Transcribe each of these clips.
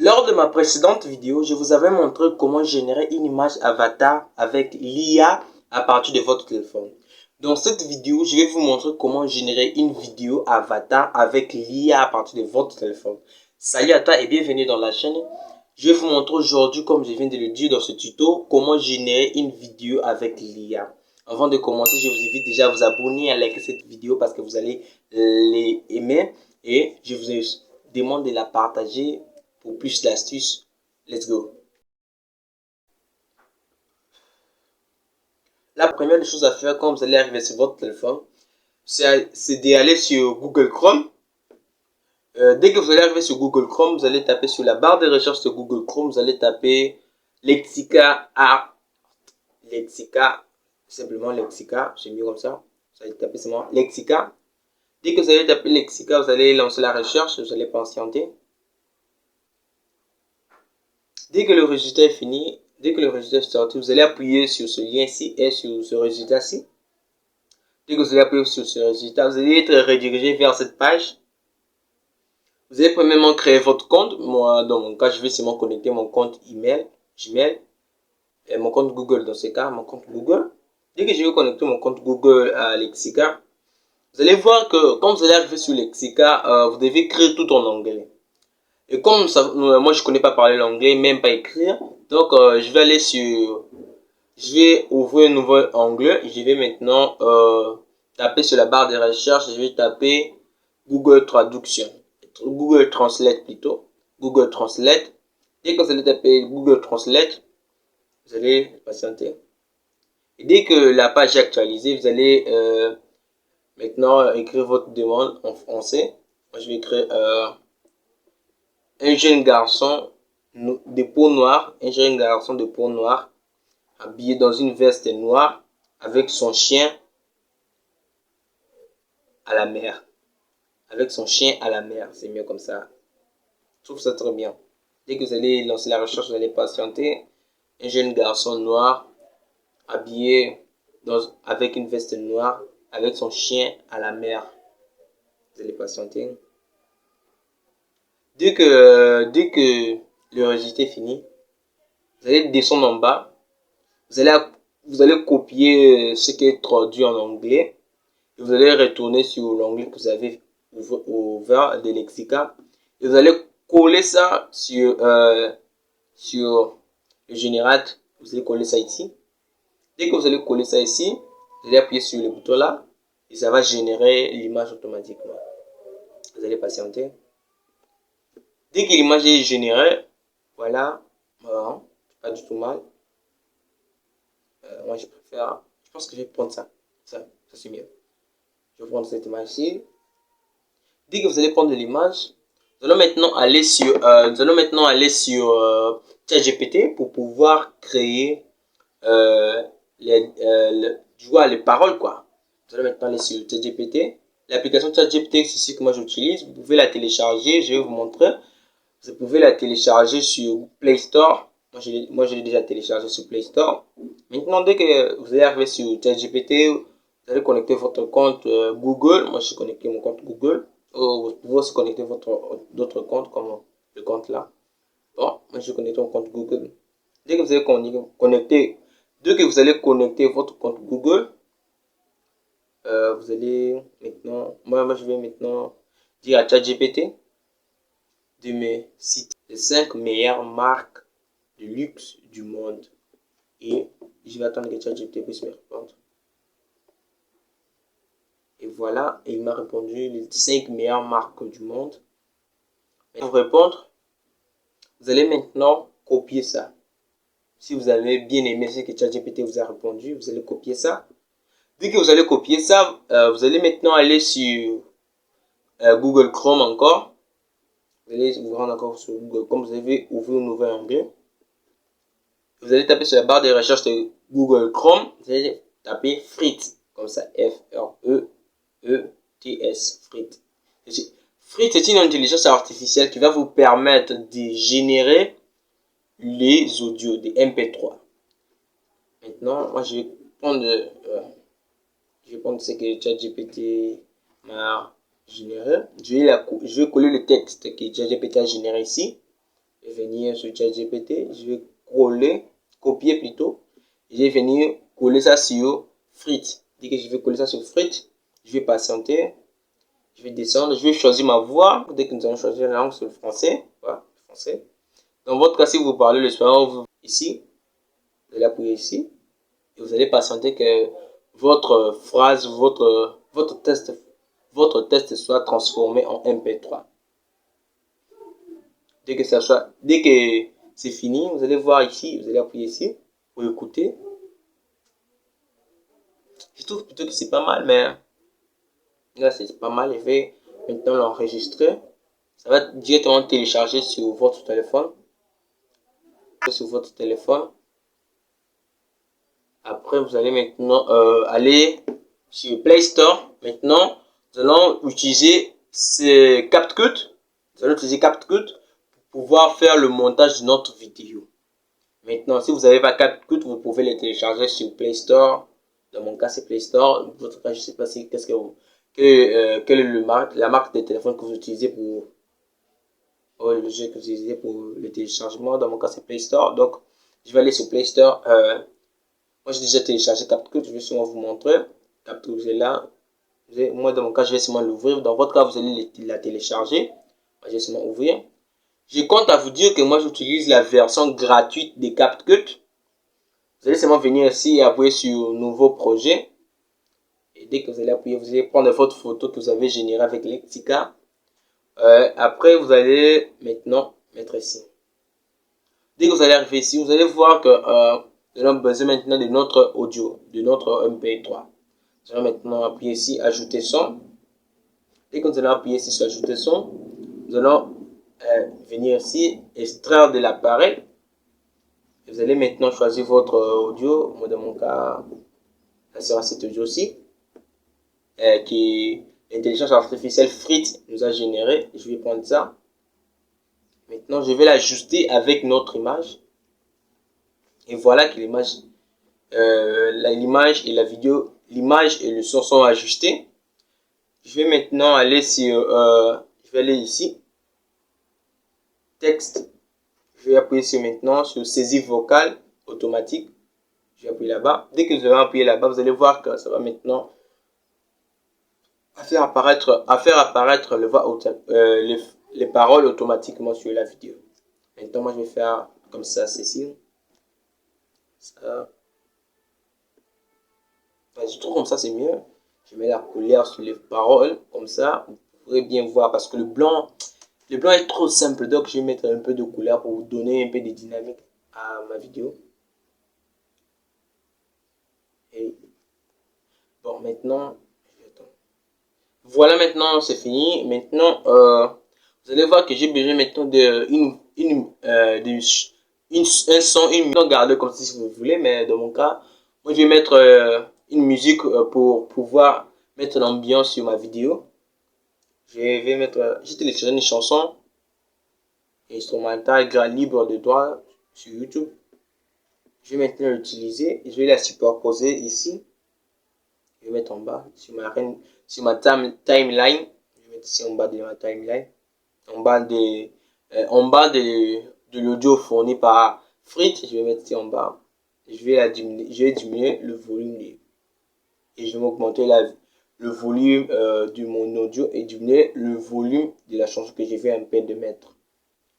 Lors de ma précédente vidéo, je vous avais montré comment générer une image avatar avec l'IA à partir de votre téléphone. Dans cette vidéo, je vais vous montrer comment générer une vidéo avatar avec l'IA à partir de votre téléphone. Salut à toi et bienvenue dans la chaîne. Je vais vous montrer aujourd'hui, comme je viens de le dire dans ce tuto, comment générer une vidéo avec l'IA. Avant de commencer, je vous invite déjà à vous abonner et à liker cette vidéo parce que vous allez l'aimer. Et je vous demande de la partager pour plus d'astuces. Let's go. La première des choses à faire quand vous allez arriver sur votre téléphone, c'est d'aller sur Google Chrome. Dès que vous allez arriver sur Google Chrome, vous allez taper sur la barre de recherche de Google Chrome, vous allez taper Lexica Art. Lexica, simplement Lexica, c'est mieux comme ça. Vous allez taper seulement Lexica. Dès que vous allez taper Lexica, vous allez lancer la recherche, vous allez patienter. Dès que le résultat est fini, dès que le résultat est sorti, vous allez appuyer sur ce lien-ci et sur ce résultat-ci. Dès que vous allez appuyer sur ce résultat, vous allez être redirigé vers cette page. Vous allez premièrement créer votre compte. Moi, dans mon cas, je vais seulement connecter mon compte email, Gmail, et mon compte Google dans ce cas, mon compte Google. Dès que je vais connecter mon compte Google à Lexica, vous allez voir que quand vous allez arriver sur Lexica, vous devez créer tout en anglais. Et comme ça, moi je connais pas parler l'anglais, même pas écrire, donc je vais aller sur, je vais ouvrir un nouveau onglet. Je vais maintenant taper sur la barre de recherche. Je vais taper Google Traduction, Google Translate plutôt, Google Translate. Dès que vous allez taper Google Translate, vous allez patienter. Et dès que la page est actualisée, vous allez maintenant écrire votre demande en français. Moi, je vais écrire un jeune garçon de peau noire, un jeune garçon de peau noire, habillé dans une veste noire, avec son chien à la mer. Avec son chien à la mer, c'est mieux comme ça. Je trouve ça très bien. Dès que vous allez lancer la recherche, vous allez patienter. Un jeune garçon noir, habillé avec une veste noire, avec son chien à la mer. Vous allez patienter. Dès que le résultat est fini, vous allez descendre en bas. Vous allez copier ce qui est traduit en anglais. Et vous allez retourner sur l'onglet que vous avez ouvert de Lexica. Et vous allez coller ça sur le générateur. Vous allez coller ça ici. Dès que vous allez coller ça ici, vous allez appuyer sur le bouton là. Et ça va générer l'image automatiquement. Vous allez patienter. Dès que l'image est générée, voilà, pas du tout mal. Moi, je pense que je vais prendre ça. Ça c'est mieux. Je vais prendre cette image-ci. Dès que vous allez prendre l'image, nous allons maintenant aller sur ChatGPT pour pouvoir créer les paroles, quoi. Nous allons maintenant aller sur ChatGPT. L'application ChatGPT, c'est ce que moi j'utilise. Vous pouvez la télécharger, je vais vous montrer. Vous pouvez la télécharger sur Play Store. Moi, je l'ai déjà téléchargé sur Play Store. Maintenant, dès que vous allez arriver sur ChatGPT, vous allez connecter votre compte Google. Moi, je suis connecté mon compte Google. Vous pouvez aussi connecter d'autres comptes comme le compte là. Bon, moi, je suis connecté mon compte Google. Dès que vous allez connecter votre compte Google, vous allez maintenant, moi, je vais maintenant dire à ChatGPT de me citer les 5 meilleures marques de luxe du monde. Et je vais attendre que ChatGPT puisse me répondre. Et voilà, il m'a répondu les 5 meilleures marques du monde. Pour répondre, vous allez maintenant copier ça. Si vous avez bien aimé ce que ChatGPT vous a répondu, vous allez copier ça. Dès que vous allez copier ça, vous allez maintenant aller sur Google Chrome encore. Vous allez vous rendre encore sur Google Chrome. Vous avez ouvert un nouvel onglet. Vous allez taper sur la barre de recherche de Google Chrome. Vous allez taper Frites. Comme ça, F-R-E-E-T-S. Frites. Frites, c'est une intelligence artificielle qui va vous permettre de générer les audios des MP3. Maintenant, moi, je vais prendre ce que ChatGPT m'a généré. Je vais coller le texte que ChatGPT a généré ici. Je vais venir sur ChatGPT, je vais copier plutôt. Je vais venir coller ça sur Frit. Dès que je vais coller ça sur Frit, je vais patienter. Je vais descendre, je vais choisir ma voix. Dès que nous allons choisir la langue, c'est le français. Voilà, le français. Dans votre cas, si vous parlez l'espagnol, ici, vous allez appuyer ici. Et vous allez patienter que votre phrase, votre test soit transformé en MP3. Dès que c'est fini, vous allez voir ici, vous allez appuyer ici pour écouter. Je trouve plutôt que c'est pas mal, mais là c'est pas mal. Je vais maintenant l'enregistrer. Ça va directement télécharger sur votre téléphone. Après, vous allez maintenant aller sur Play Store. Maintenant, nous allons utiliser CapCut. Nous allons utiliser CapCut pour pouvoir faire le montage de notre vidéo. Maintenant, si vous n'avez pas CapCut, vous pouvez le télécharger sur Play Store. Dans mon cas, c'est Play Store. Dans votre cas, je ne sais pas si quelle est la marque de téléphone que vous utilisez pour le logiciel que vous utilisez pour le téléchargement. Dans mon cas, c'est Play Store. Donc, je vais aller sur Play Store. Moi, j'ai déjà téléchargé CapCut. Je vais sûrement vous montrer. CapCut, vous êtes là. Moi, dans mon cas, je vais sûrement l'ouvrir. Dans votre cas, vous allez la télécharger. Moi, je vais sûrement ouvrir. Je compte à vous dire que moi, j'utilise la version gratuite de CapCut. Vous allez seulement venir ici et appuyer sur Nouveau projet. Et dès que vous allez appuyer, vous allez prendre votre photo que vous avez générée avec Lectica. Après, vous allez maintenant mettre ici. Dès que vous allez arriver ici, vous allez voir que nous avons besoin maintenant de notre audio, de notre MP3. Nous allons maintenant appuyer ici, ajouter son. Dès que nous allons appuyer ici sur ajouter son, nous allons venir ici, extraire de l'appareil. Vous allez maintenant choisir votre audio. Moi, dans mon cas, ça sera cet audio-ci, qui l'intelligence artificielle Frit nous a généré. Je vais prendre ça. Maintenant, je vais l'ajuster avec notre image. Et voilà que l'image et la vidéo, l'image et le son sont ajustés. Je vais maintenant aller sur, je vais aller ici, texte. Je vais appuyer sur maintenant sur saisie vocale automatique. Je vais appuyer là-bas. Dès que vous allez appuyer là-bas, vous allez voir que ça va maintenant faire apparaître les paroles automatiquement sur la vidéo. Maintenant, moi, je vais faire comme ça, Cécile. Ça. Je trouve comme ça, c'est mieux. Je mets la couleur sur les paroles, comme ça, vous pourrez bien voir, parce que le blanc est trop simple, donc je vais mettre un peu de couleur pour vous donner un peu de dynamique à ma vidéo. Et bon, maintenant, voilà, maintenant c'est fini. Maintenant, vous allez voir que j'ai besoin maintenant un son, une musique, garder comme si vous voulez, mais dans mon cas, moi je vais mettre une musique pour pouvoir mettre l'ambiance sur ma vidéo. J'ai téléchargé une chanson instrumentale libre de droit sur YouTube. Je vais maintenant l'utiliser. Je vais la superposer ici. Je vais mettre en bas sur ma timeline. Je vais mettre ici en bas de ma timeline. En bas de l'audio fourni par Frit. Je vais mettre ici en bas. Je vais diminuer le volume et je vais augmenter le volume de mon audio et diminuer le volume de la chanson que je vais un peu de mettre.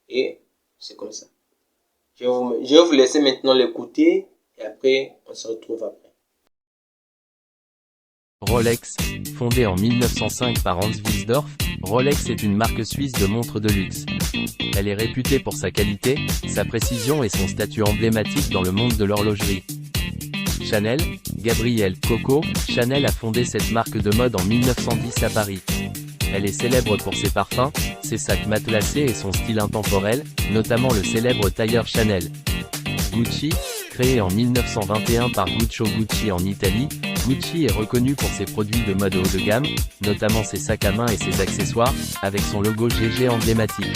Et c'est comme ça. Je vais vous laisser maintenant l'écouter et après on se retrouve après. Rolex, fondée en 1905 par Hans Wilsdorf, Rolex est une marque suisse de montres de luxe. Elle est réputée pour sa qualité, sa précision et son statut emblématique dans le monde de l'horlogerie. Chanel, Gabrielle Coco, Chanel a fondé cette marque de mode en 1910 à Paris. Elle est célèbre pour ses parfums, ses sacs matelassés et son style intemporel, notamment le célèbre tailleur Chanel. Gucci, créé en 1921 par Guccio Gucci en Italie, Gucci est reconnu pour ses produits de mode haut de gamme, notamment ses sacs à main et ses accessoires, avec son logo GG emblématique.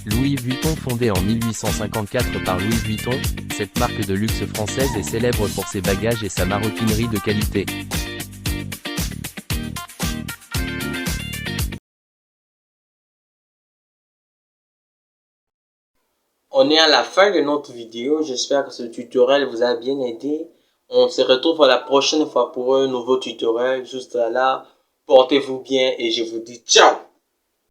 Louis Vuitton, fondé en 1854 par Louis Vuitton, cette marque de luxe française est célèbre pour ses bagages et sa maroquinerie de qualité. On est à la fin de notre vidéo. J'espère que ce tutoriel vous a bien aidé. On se retrouve la prochaine fois pour un nouveau tutoriel. Juste là, portez-vous bien et je vous dis ciao.